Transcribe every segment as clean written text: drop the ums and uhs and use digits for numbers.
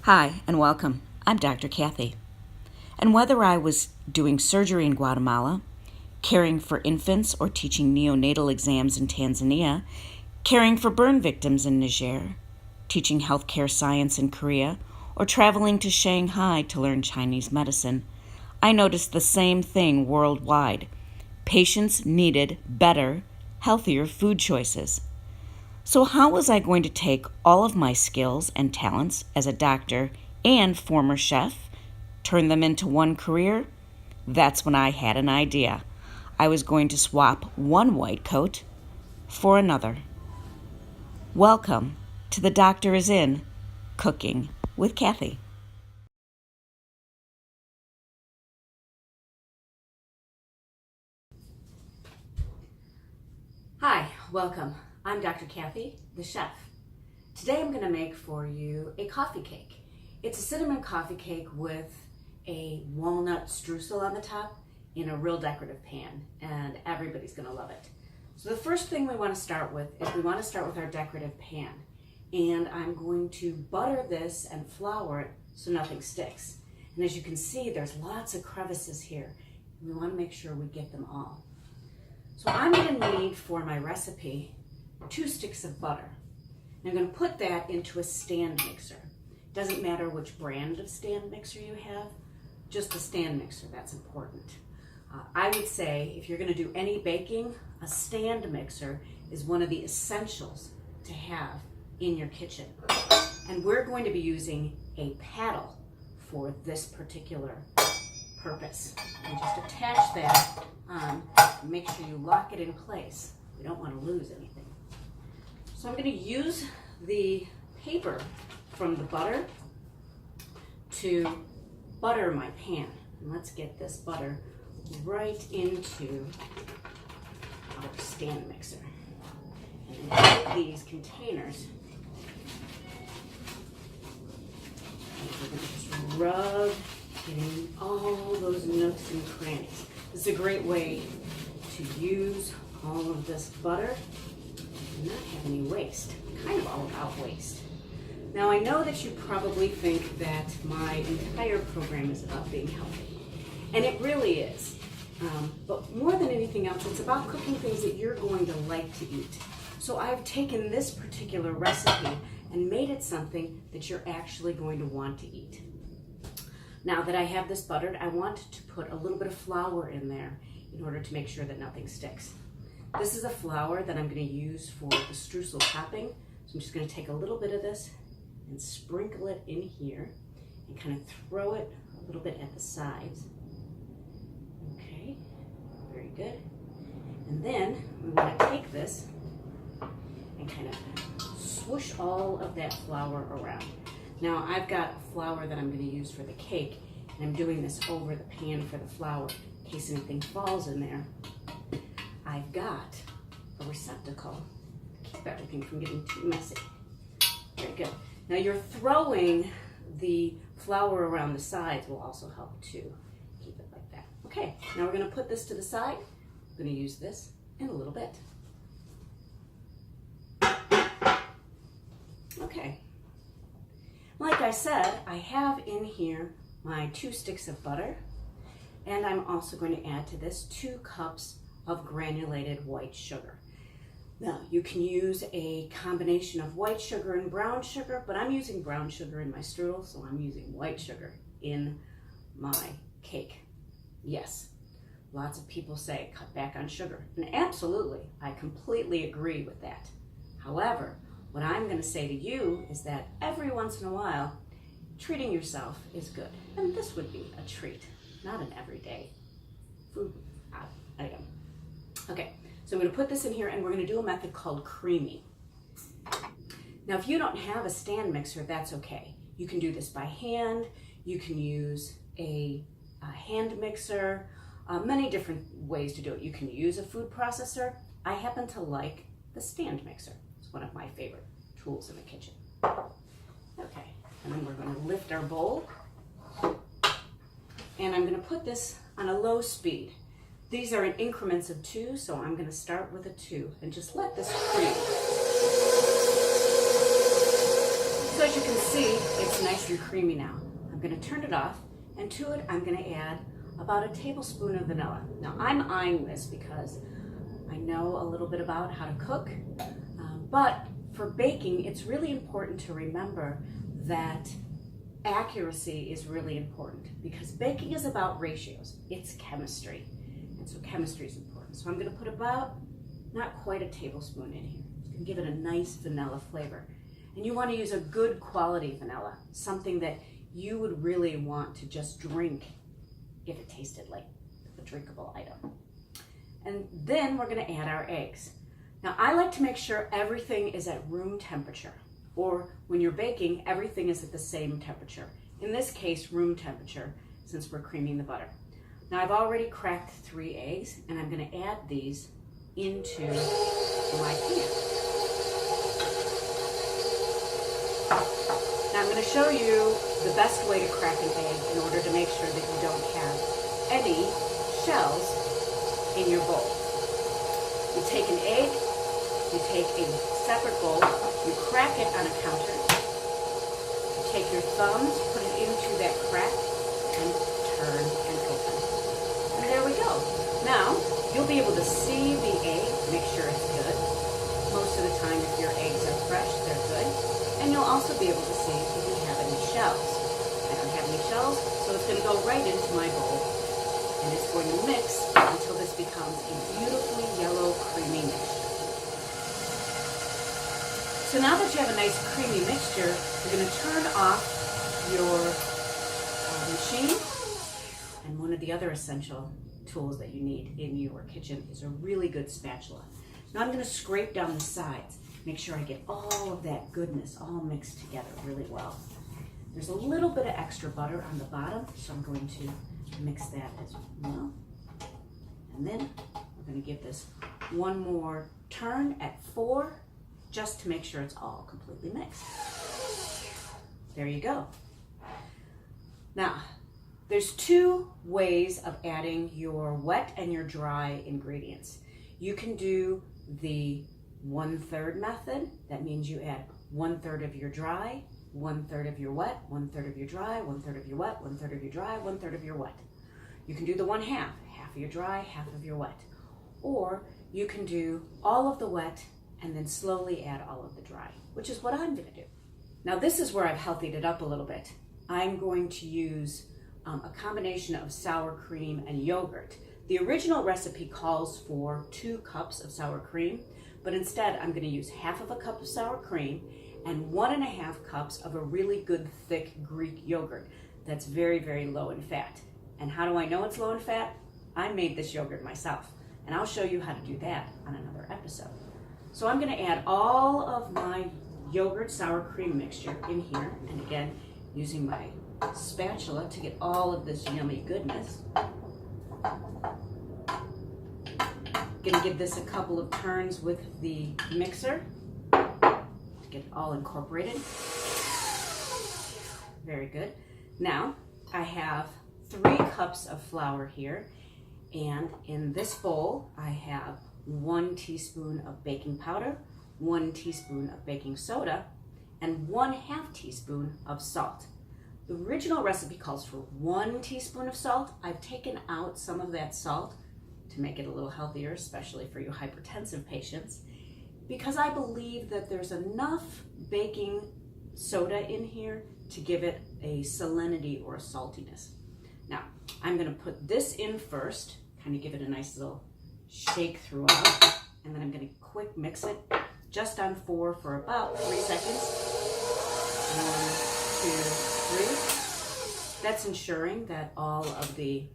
Hi, and welcome. I'm Dr. Kathy. And whether I was doing surgery in Guatemala, caring for infants, or teaching neonatal exams in Tanzania, caring for burn victims in Niger, teaching healthcare science in Korea, or traveling to Shanghai to learn Chinese medicine, I noticed the same thing worldwide. Patients needed better, healthier food choices. So, how was I going to take all of my skills and talents as a doctor and former chef, turn them into one career? That's when I had an idea. I was going to swap one white coat for another. Welcome to The Doctor Is In, Cooking with Kathy. Hi, welcome. I'm Dr. Kathy, the chef. Today I'm going to make for you a coffee cake. It's a cinnamon coffee cake with a walnut streusel on the top in a real decorative pan, and everybody's going to love it. So the first thing we want to start with is our decorative pan. And I'm going to butter this and flour it so nothing sticks. And as you can see, there's lots of crevices here. We want to make sure we get them all. So I'm going to need for my recipe 2 sticks of butter. And I'm going to put that into a stand mixer. Doesn't matter which brand of stand mixer you have, just a stand mixer, that's important. I would say if you're going to do any baking, a stand mixer is one of the essentials to have in your kitchen. And we're going to be using a paddle for this particular purpose. And just attach that on and make sure you lock it in place. We don't want to lose anything. So I'm going to use the paper from the butter to butter my pan. And let's get this butter right into our stand mixer. And then take these containers. And we're going to just rub in all those nooks and crannies. This is a great way to use all of this butter and not have any waste. Kind of all about waste. Now I know that you probably think that my entire program is about being healthy, and it really is. But more than anything else, it's about cooking things that you're going to like to eat. So I've taken this particular recipe and made it something that you're actually going to want to eat. Now that I have this buttered, I want to put a little bit of flour in there in order to make sure that nothing sticks. This is a flour that I'm going to use for the streusel topping. So I'm just going to take a little bit of this and sprinkle it in here and kind of throw it a little bit at the sides. Okay, very good. And then we want to take this and kind of swoosh all of that flour around. Now I've got flour that I'm going to use for the cake, and I'm doing this over the pan for the flour in case anything falls in there. I've got a receptacle to keep everything from getting too messy. Very good. Now you're throwing the flour around the sides will also help to keep it like that. Okay, now we're going to put this to the side. I'm going to use this in a little bit. Okay. Like I said, I have in here my 2 sticks of butter, and I'm also going to add to this 2 cups of granulated white sugar. Now, you can use a combination of white sugar and brown sugar, but I'm using brown sugar in my strudel, so I'm using white sugar in my cake. Yes, lots of people say cut back on sugar, and absolutely, I completely agree with that. However, what I'm going to say to you is that every once in a while, treating yourself is good. And this would be a treat, not an everyday food item. Okay, so I'm going to put this in here, and we're going to do a method called creaming. Now, if you don't have a stand mixer, that's okay. You can do this by hand. You can use a hand mixer, many different ways to do it. You can use a food processor. I happen to like the stand mixer. It's one of my favorite tools in the kitchen. Okay, and then we're going to lift our bowl, and I'm going to put this on a low speed. These are in increments of 2, so I'm going to start with a 2 and just let this cream. So as you can see, it's nice and creamy now. I'm going to turn it off, and to it I'm going to add about a tablespoon of vanilla. Now I'm eyeing this because I know a little bit about how to cook, but for baking it's really important to remember that accuracy is really important, because baking is about ratios. It's chemistry, and so chemistry is important. So I'm going to put about, not quite a tablespoon in here. It's going to give it a nice vanilla flavor. And you want to use a good quality vanilla, something that you would really want to just drink if it tasted like a drinkable item. And then we're going to add our eggs. Now I like to make sure everything is at room temperature, or when you're baking, everything is at the same temperature. In this case, room temperature, since we're creaming the butter. Now I've already cracked 3 eggs, and I'm going to add these into my pan. Now I'm going to show you the best way to crack an egg in order to make sure that you don't have any shells in your bowl. You take an egg, you take a separate bowl, you crack it on a counter, you take your thumbs, put it into that crack, and turn and open. And there we go. Now, you'll be able to see the egg, make sure it's good. Most of the time, if your eggs are fresh, they're good. And you'll also be able to see if you have any shells. I don't have any shells, so it's going to go right into my bowl. And it's going to mix until this becomes a beautifully yellow, creamy mixture. So now that you have a nice creamy mixture, you're going to turn off your machine. And one of the other essential tools that you need in your kitchen is a really good spatula. Now I'm going to scrape down the sides, make sure I get all of that goodness all mixed together really well. There's a little bit of extra butter on the bottom, so I'm going to mix that as well. And then we're going to give this one more turn at 4, just to make sure it's all completely mixed. There you go. Now, there's 2 ways of adding your wet and your dry ingredients. You can do the 1/3 method. That means you add 1/3 of your dry, 1/3 of your wet, 1/3 of your dry, 1/3 of your wet, 1/3 of your dry, 1/3 of your wet. You can do the 1/2, half of your dry, half of your wet. Or you can do all of the wet and then slowly add all of the dry, which is what I'm going to do. Now this is where I've healthied it up a little bit. I'm going to use a combination of sour cream and yogurt. The original recipe calls for 2 cups of sour cream, but instead I'm going to use half of a cup of sour cream and 1.5 cups of a really good thick Greek yogurt that's very, very low in fat. And how do I know it's low in fat? I made this yogurt myself, and I'll show you how to do that on another episode. So I'm going to add all of my yogurt sour cream mixture in here, and again, using my spatula to get all of this yummy goodness. Going to give this a couple of turns with the mixer to get it all incorporated. Very good. Now I have 3 cups of flour here, and in this bowl I have 1 teaspoon of baking powder, 1 teaspoon of baking soda, and 1/2 teaspoon of salt. The original recipe calls for 1 teaspoon of salt. I've taken out some of that salt to make it a little healthier, especially for you hypertensive patients, because I believe that there's enough baking soda in here to give it a salinity or a saltiness. Now, I'm going to put this in first, kind of give it a nice little shake throughout, and then I'm going to quick mix it just on 4 for about 3 seconds. 1, 2, 3. That's ensuring that all of the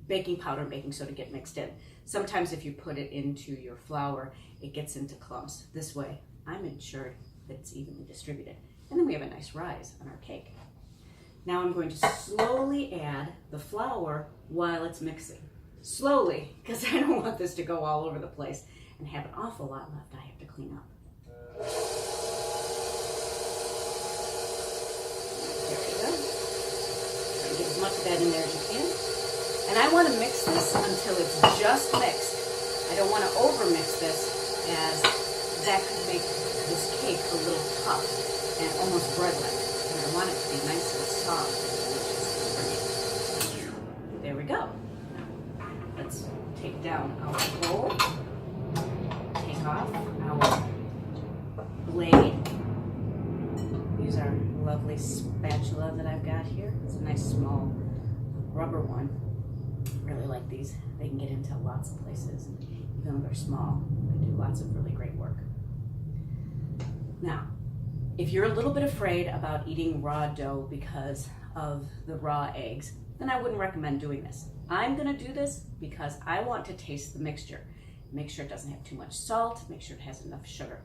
baking powder and baking soda get mixed in. Sometimes if you put it into your flour, it gets into clumps. This way, I'm ensured that it's evenly distributed. And then we have a nice rise on our cake. Now I'm going to slowly add the flour while it's mixing. Slowly, because I don't want this to go all over the place and have an awful lot left I have to clean up. There we go. Try to get as much of that in there as you can. And I want to mix this until it's just mixed. I don't want to over mix this, as that could make this cake a little tough. and almost bread-like. And I want it to be nice and soft and delicious. There we go. Let's take down our bowl, take off our blade, use our lovely spatula that I've got here. It's a nice small rubber one. Really like these. They can get into lots of places. Even though they're small, they do lots of really great work. Now, if you're a little bit afraid about eating raw dough because of the raw eggs, then I wouldn't recommend doing this. I'm gonna do this because I want to taste the mixture. Make sure it doesn't have too much salt, make sure it has enough sugar.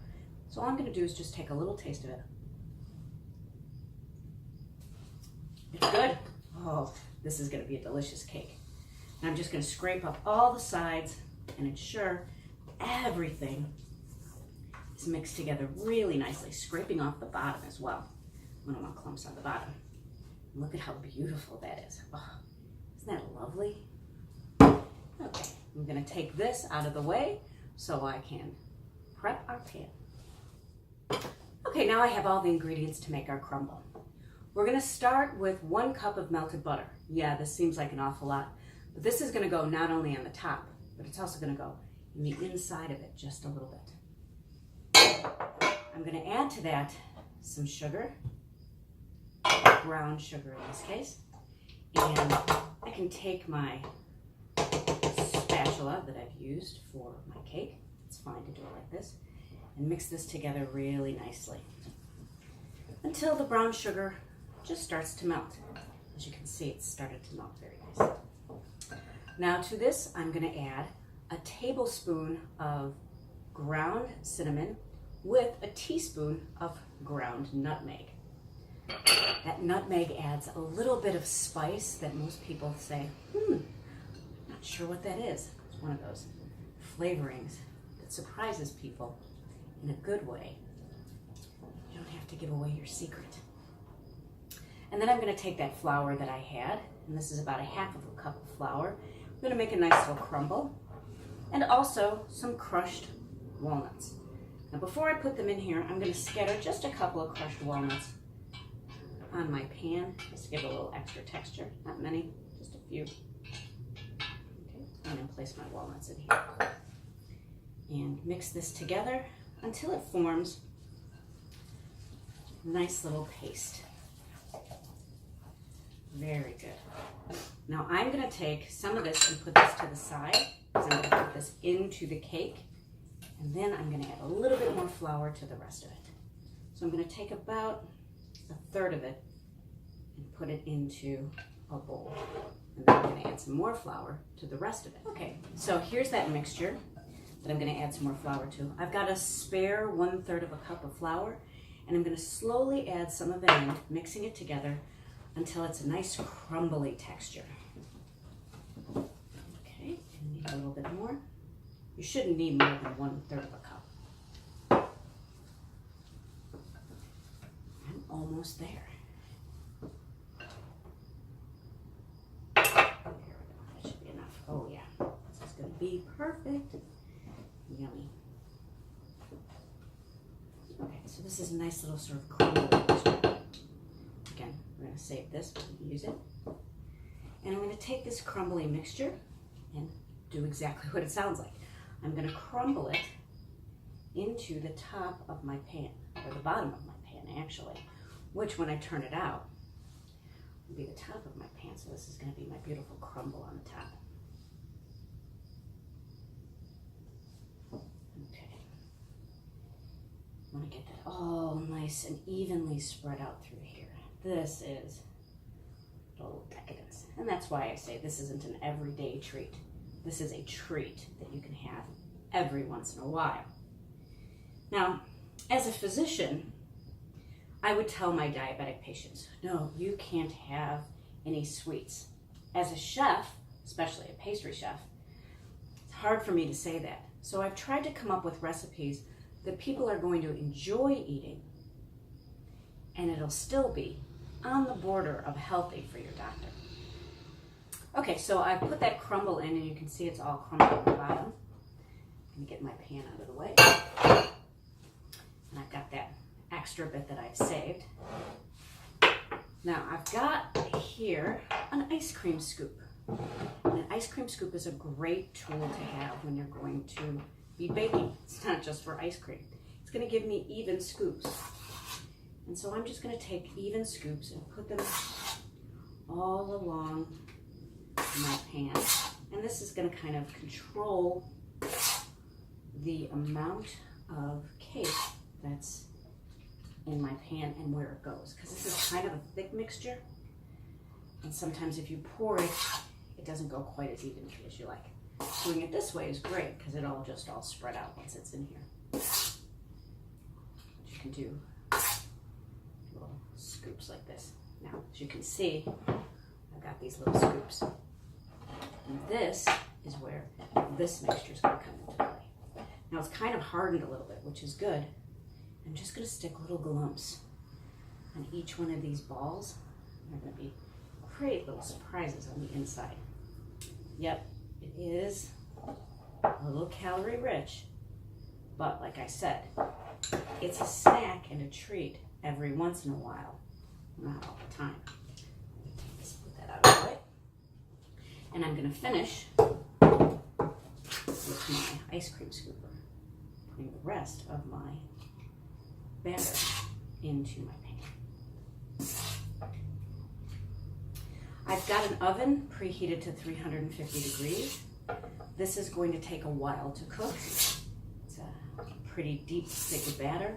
So all I'm gonna do is just take a little taste of it. It's good. Oh, this is gonna be a delicious cake. And I'm just gonna scrape up all the sides and ensure everything is mixed together really nicely, scraping off the bottom as well. We don't want clumps on the bottom. Look at how beautiful that is. Oh, isn't that lovely? Okay, I'm gonna take this out of the way so I can prep our pan. Okay, now I have all the ingredients to make our crumble. We're gonna start with 1 cup of melted butter. Yeah, this seems like an awful lot, but this is gonna go not only on the top, but it's also gonna go in the inside of it just a little bit. I'm gonna add to that some sugar, brown sugar in this case, and I can take my spatula that I've used for my cake, it's fine to do it like this, and mix this together really nicely until the brown sugar just starts to melt. As you can see, it's started to melt very nicely. Now to this, I'm gonna add a tablespoon of ground cinnamon with a teaspoon of ground nutmeg. That nutmeg adds a little bit of spice that most people say, not sure what that is. It's one of those flavorings that surprises people in a good way. You don't have to give away your secret. And then I'm gonna take that flour that I had, and this is about 1/2 cup of flour. I'm gonna make a nice little crumble, and also some crushed walnuts. Now before I put them in here, I'm gonna scatter just a couple of crushed walnuts on my pan, just to give it a little extra texture. Not many, just a few. Okay, I'm gonna place my walnuts in here. And mix this together until it forms a nice little paste. Very good. Now I'm gonna take some of this and put this to the side, because I'm gonna put this into the cake, and then I'm gonna add a little bit more flour to the rest of it. So I'm gonna take about 1/3 of it and put it into a bowl. And then I'm gonna add some more flour to the rest of it. Okay, so here's that mixture that I'm gonna add some more flour to. I've got a spare 1/3 of a cup of flour, and I'm gonna slowly add some of it in, mixing it together until it's a nice crumbly texture. Okay, and need a little bit more. You shouldn't need more than 1/3 of a cup. I'm almost there. There we go, that should be enough. Oh yeah, this is gonna be perfect. Yummy. Okay, so this is a nice little sort of crumbly texture. Again, we're going to save this, but we can use it. And I'm going to take this crumbly mixture and do exactly what it sounds like. I'm going to crumble it into the top of my pan, or the bottom of my pan actually, which when I turn it out will be the top of my pan. So this is going to be my beautiful crumble on the top. Okay. I want to get that all nice and evenly spread out through here. This is total decadence. And that's why I say this isn't an everyday treat. This is a treat that you can have every once in a while. Now, as a physician, I would tell my diabetic patients, no, you can't have any sweets. As a chef, especially a pastry chef, it's hard for me to say that. So I've tried to come up with recipes that people are going to enjoy eating, and it'll still be on the border of healthy for your doctor. Okay, so I've put that crumble in, and you can see it's all crumbled at the bottom. I'm gonna get my pan out of the way. And I've got that extra bit that I've saved. Now I've got here an ice cream scoop. And an ice cream scoop is a great tool to have when you're going to be baking. It's not just for ice cream. It's going to give me even scoops. And so I'm just going to take even scoops and put them all along my pan. And this is going to kind of control the amount of cake that's in my pan and where it goes. Because this is kind of a thick mixture. And sometimes if you pour it, it doesn't go quite as evenly as you like. Doing it this way is great because it all spread out once it's in here. You can do little scoops like this. Now, as you can see, I've got these little scoops. And this is where this mixture is going to come into play. Now it's kind of hardened a little bit, which is good. I'm just going to stick little glumps on each one of these balls. They're going to be great little surprises on the inside. Yep, it is a little calorie rich, but like I said, it's a snack and a treat every once in a while, not all the time. Let's put that out of the way. And I'm going to finish with my ice cream scooper, putting the rest of my batter into my pan. I've got an oven preheated to 350 degrees. This is going to take a while to cook. It's a pretty deep, thick batter,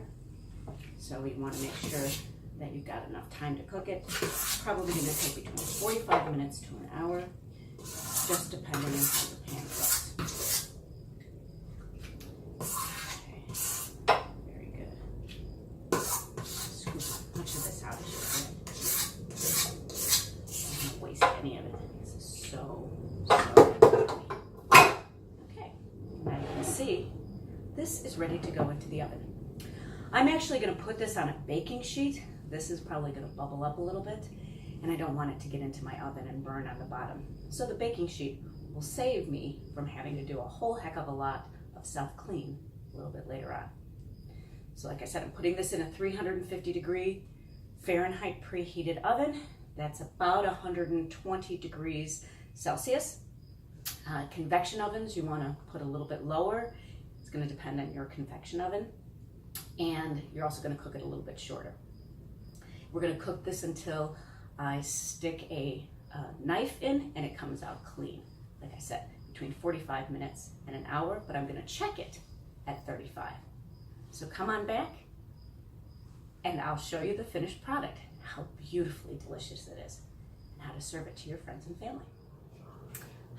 so we want to make sure that you've got enough time to cook it. It's probably going to take between 45 minutes to an hour, just depending on how your pan cooks. Okay, very good. Scoop as much of this out as you can. Don't waste any of it. This is so good. Okay, now you can see this is ready to go into the oven. I'm actually going to put this on a baking sheet. This is probably going to bubble up a little bit, and I don't want it to get into my oven and burn on the bottom. So the baking sheet will save me from having to do a whole heck of a lot of self-clean a little bit later on. So like I said, I'm putting this in a 350 degree Fahrenheit preheated oven. That's about 120 degrees Celsius. Convection ovens, you want to put a little bit lower. It's going to depend on your convection oven. And you're also going to cook it a little bit shorter. We're going to cook this until I stick a knife in and it comes out clean. Like I said, between 45 minutes and an hour, but I'm going to check it at 35. So come on back and I'll show you the finished product, how beautifully delicious it is, and how to serve it to your friends and family.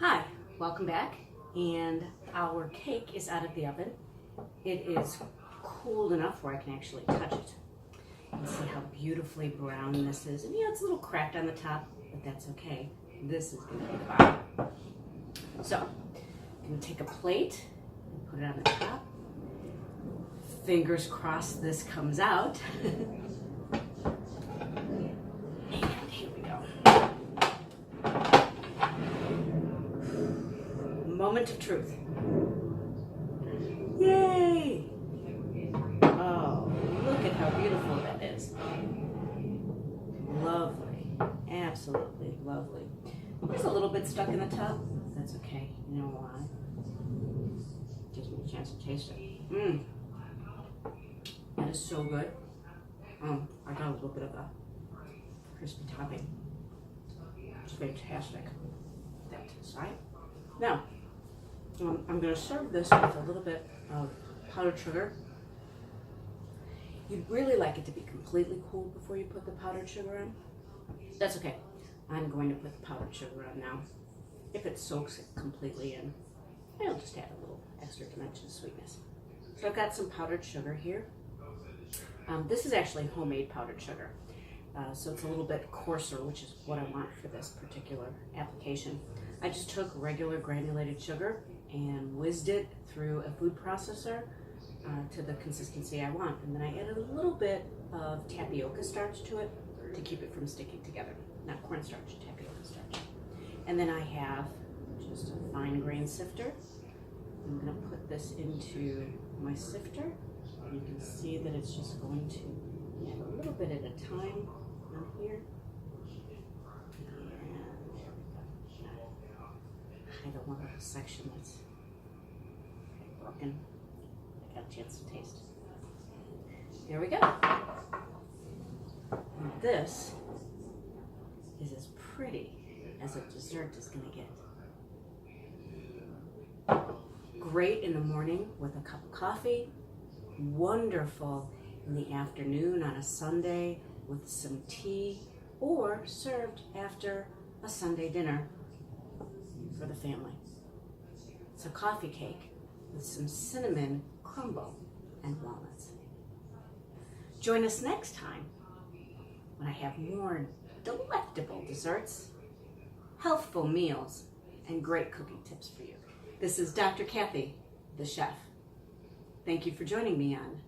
Hi, welcome back. And our cake is out of the oven. It is cooled enough where I can actually touch it. You can see how beautifully brown this is. And yeah, it's a little cracked on the top, but that's okay. This is going to be the bottom. So, I'm going to take a plate and put it on the top. Fingers crossed this comes out. And here we go. Moment of truth. Yay! Oh, look at how beautiful that is. Lovely. Absolutely lovely. There's a little bit stuck in the top. That's okay. You know why? Gives me a chance to taste it. Mmm. That is so good. I got a little bit of a crispy topping. It's fantastic. That aside. Now, I'm going to serve this with a little bit of powdered sugar. You'd really like it to be completely cooled before you put the powdered sugar on. That's okay. I'm going to put the powdered sugar on now. If it soaks it completely in, I'll just add a little extra dimension of sweetness. So I've got some powdered sugar here. This is actually homemade powdered sugar. So it's a little bit coarser, which is what I want for this particular application. I just took regular granulated sugar and whizzed it through a food processor to the consistency I want. And then I added a little bit of tapioca starch to it to keep it from sticking together. Not cornstarch, tapioca starch. And then I have just a fine grain sifter. I'm going to put this into my sifter. And you can see that it's just going to Add a little bit at a time on here. And there we go. Hide the one little section that's broken. I got a chance to taste. There we go. And this is as pretty as a dessert is going to get. Great in the morning with a cup of coffee. Wonderful in the afternoon on a Sunday with some tea, or served after a Sunday dinner for the family. It's a coffee cake with some cinnamon crumble and walnuts. Join us next time when I have more delectable desserts, healthful meals, and great cooking tips for you. This is Dr. Kathy, the chef. Thank you for joining me on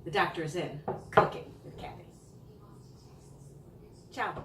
The Doctor is In, Cooking with Kathy. Ciao.